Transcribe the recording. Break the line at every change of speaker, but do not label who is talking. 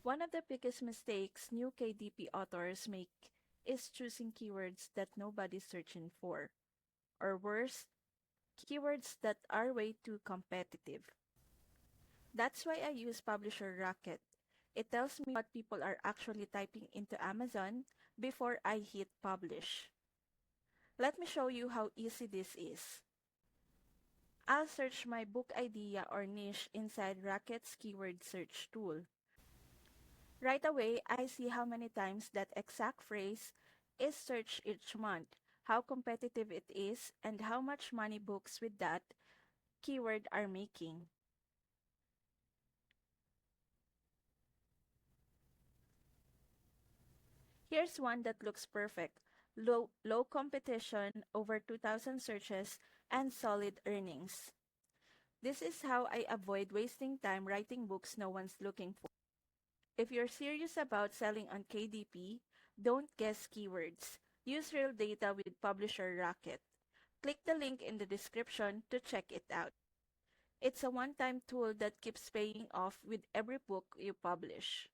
One of the biggest mistakes new KDP authors make is choosing keywords that nobody's searching for, or worse, keywords that are way too competitive. That's why I use Publisher Rocket. It tells me what people are actually typing into Amazon before I hit publish. Let me show you how easy this is. I'll search my book idea or niche inside Rocket's keyword search tool. Right away, I see how many times that exact phrase is searched each month, how competitive it is, and how much money books with that keyword are making. Here's one that looks perfect. Low competition, over 2,000 searches, and solid earnings. This is how I avoid wasting time writing books no one's looking for. If you're serious about selling on KDP, don't guess keywords. Use real data with Publisher Rocket. Click the link in the description to check it out. It's a one-time tool that keeps paying off with every book you publish.